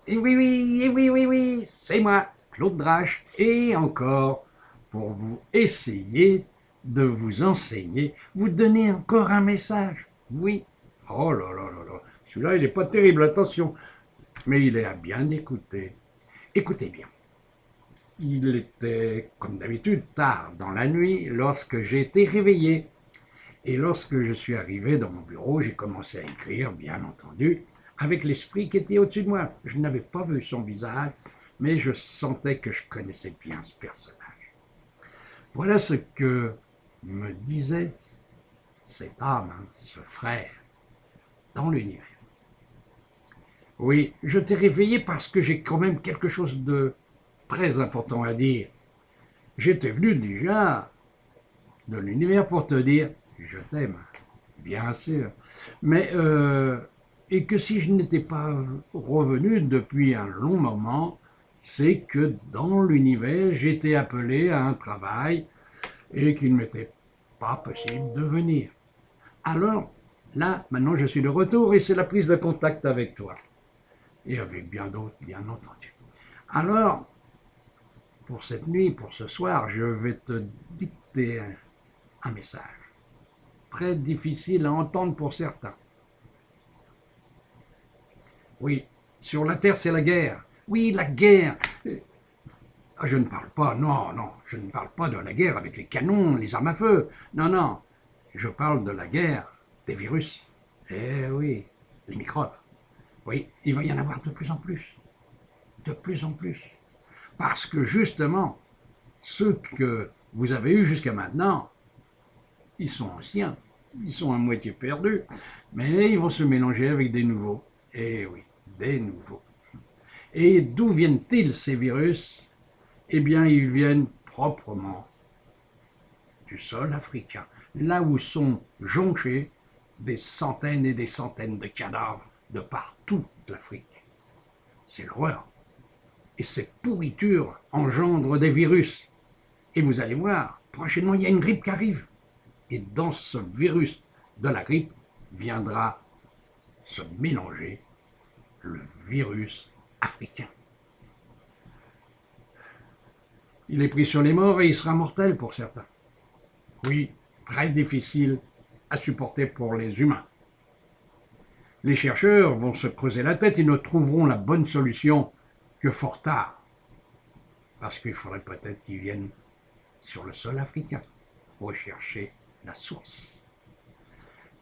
Et oui, oui, et oui, oui, oui, c'est moi, Claude Drache, et encore pour vous essayer de vous enseigner, vous donner encore un message. Oui. Oh là là là là, celui-là, il n'est pas terrible, attention, mais il est à bien écouter. Écoutez bien. Il était, comme d'habitude, tard dans la nuit lorsque j'ai été réveillé. Et lorsque je suis arrivé dans mon bureau, j'ai commencé à écrire, bien entendu, avec l'esprit qui était au-dessus de moi. Je n'avais pas vu son visage, mais je sentais que je connaissais bien ce personnage. Voilà ce que me disait cette âme, ce frère, dans l'univers. Oui, je t'ai réveillé parce que j'ai quand même quelque chose de très important à dire. J'étais venu déjà de l'univers pour te dire je t'aime, bien sûr. Mais et que si je n'étais pas revenu depuis un long moment, c'est que dans l'univers, j'étais appelé à un travail et qu'il ne m'était pas possible de venir. Alors, là, maintenant, je suis de retour et c'est la prise de contact avec toi. Et avec bien d'autres, bien entendu. Alors, pour cette nuit, pour ce soir, je vais te dicter un message très difficile à entendre pour certains. Oui, sur la Terre, c'est la guerre. Oui, la guerre. Je ne parle pas, non, non, je ne parle pas de la guerre avec les canons, les armes à feu. Non, non, je parle de la guerre des virus. Eh oui, les microbes. Oui, il va y en avoir de plus en plus. De plus en plus. Parce que justement, ceux que vous avez eus jusqu'à maintenant, ils sont anciens. Ils sont à moitié perdus. Mais ils vont se mélanger avec des nouveaux. Eh oui, des nouveaux. Et d'où viennent-ils ces virus? Eh bien, ils viennent proprement du sol africain, là où sont jonchés des centaines et des centaines de cadavres de par toute l'Afrique. C'est l'horreur. Et ces pourritures engendrent des virus. Et vous allez voir, prochainement, il y a une grippe qui arrive. Et dans ce virus de la grippe viendra se mélanger le virus africain. Il est pris sur les morts et il sera mortel pour certains. Oui, très difficile à supporter pour les humains. Les chercheurs vont se creuser la tête et ne trouveront la bonne solution que fort tard. Parce qu'il faudrait peut-être qu'ils viennent sur le sol africain rechercher la source.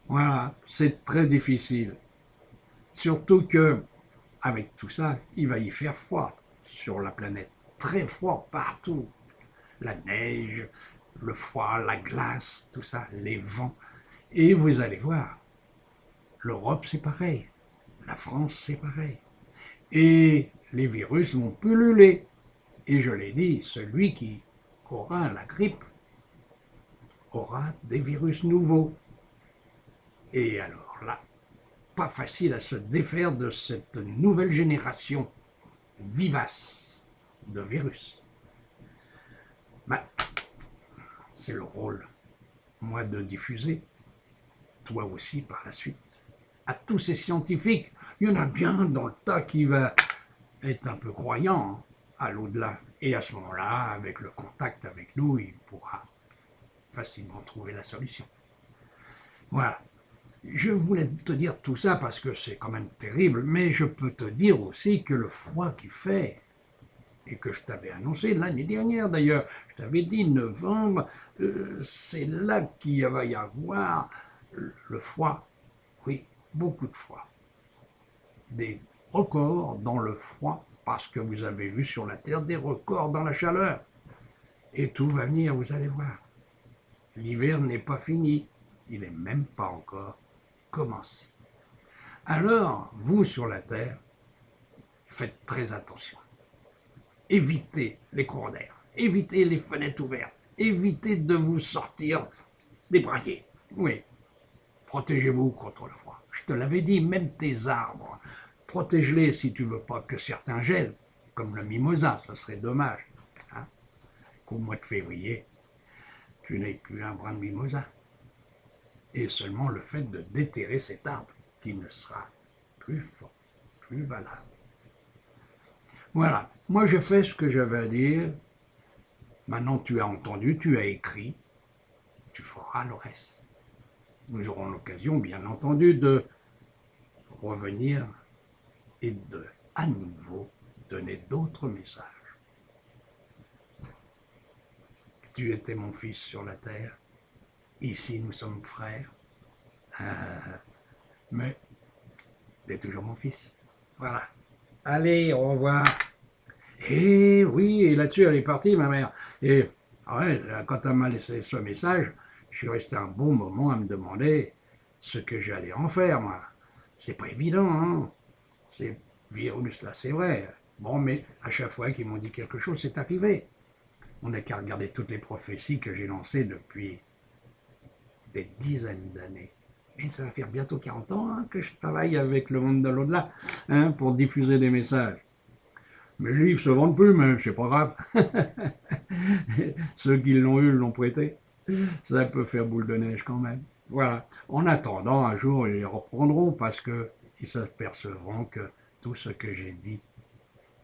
Voilà, c'est très difficile. Surtout que, avec tout ça, il va y faire froid sur la planète. Très froid partout. La neige, le froid, la glace, tout ça, les vents. Et vous allez voir, l'Europe c'est pareil, la France c'est pareil. Et les virus vont pulluler. Et je l'ai dit, celui qui aura la grippe aura des virus nouveaux. Et alors là, pas facile à se défaire de cette nouvelle génération vivace de virus. Ben, c'est le rôle, moi, de diffuser, toi aussi par la suite, à tous ces scientifiques. Il y en a bien dans le tas qui va être un peu croyant à l'au-delà. Et à ce moment-là, avec le contact avec nous, il pourra facilement trouver la solution. Voilà. Je voulais te dire tout ça parce que c'est quand même terrible, mais je peux te dire aussi que le froid qui fait, et que je t'avais annoncé l'année dernière d'ailleurs, je t'avais dit novembre, c'est là qu'il va y avoir le froid, oui, beaucoup de froid. Des records dans le froid, parce que vous avez vu sur la Terre des records dans la chaleur. Et tout va venir, vous allez voir. L'hiver n'est pas fini, il n'est même pas encore commencé. Alors, vous sur la Terre, faites très attention. Évitez les courants d'air, évitez les fenêtres ouvertes, évitez de vous sortir débraillés. Oui, protégez-vous contre le froid. Je te l'avais dit, même tes arbres, protège-les si tu ne veux pas que certains gèlent, comme le mimosa, ça serait dommage. Hein, qu'au mois de février, tu n'aies plus un brin de mimosa. Et seulement le fait de déterrer cet arbre qui ne sera plus fort, plus valable. Voilà. Moi, j'ai fait ce que j'avais à dire. Maintenant, tu as entendu, tu as écrit. Tu feras le reste. Nous aurons l'occasion, bien entendu, de revenir et de, à nouveau, donner d'autres messages. Tu étais mon fils sur la terre. Ici, nous sommes frères. Mais tu es toujours mon fils. Voilà. Allez, au revoir. Et oui, et là-dessus, elle est partie, ma mère. Et ouais, quand elle m'a laissé ce message, je suis resté un bon moment à me demander ce que j'allais en faire, moi. C'est pas évident, hein. Ces virus, là, c'est vrai. Bon, mais à chaque fois qu'ils m'ont dit quelque chose, c'est arrivé. On n'a qu'à regarder toutes les prophéties que j'ai lancées depuis des dizaines d'années. Et ça va faire bientôt 40 ans hein, que je travaille avec le monde de l'au-delà hein, pour diffuser des messages. Mes livres se vendent plus, mais c'est pas grave. Ceux qui l'ont eu l'ont prêté. Ça peut faire boule de neige quand même. Voilà. En attendant, un jour, ils les reprendront parce qu'ils s'apercevront que tout ce que j'ai dit,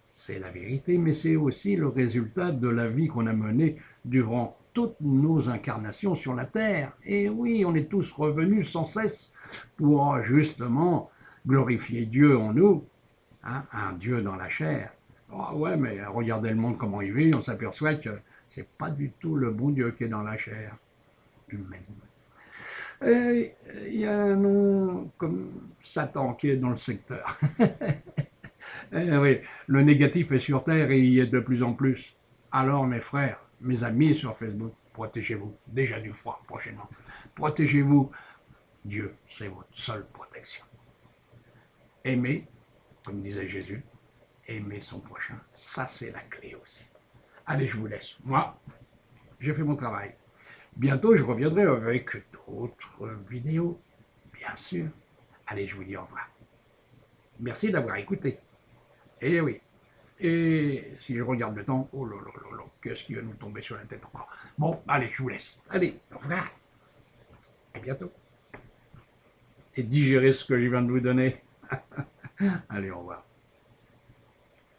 c'est la vérité, mais c'est aussi le résultat de la vie qu'on a menée durant toutes nos incarnations sur la Terre. Et oui, on est tous revenus sans cesse pour justement glorifier Dieu en nous, hein, un Dieu dans la chair. Oh ouais, mais regardez le monde comment il vit, on s'aperçoit que c'est pas du tout le bon Dieu qui est dans la chair humaine. Et il y a un nom comme Satan qui est dans le secteur. Oui, le négatif est sur Terre et il y est de plus en plus. Alors mes frères, mes amis sur Facebook, protégez-vous. Déjà du froid prochainement. Protégez-vous. Dieu, c'est votre seule protection. Aimez, comme disait Jésus, aimer son prochain, ça c'est la clé aussi. Allez, je vous laisse. Moi, j'ai fait mon travail. Bientôt, je reviendrai avec d'autres vidéos, bien sûr. Allez, je vous dis au revoir. Merci d'avoir écouté. Eh oui. Et si je regarde le temps, oh là là là là, qu'est-ce qui va nous tomber sur la tête encore? Bon, allez, je vous laisse. Allez, au revoir. À bientôt. Et digérez ce que je viens de vous donner. Allez, au revoir.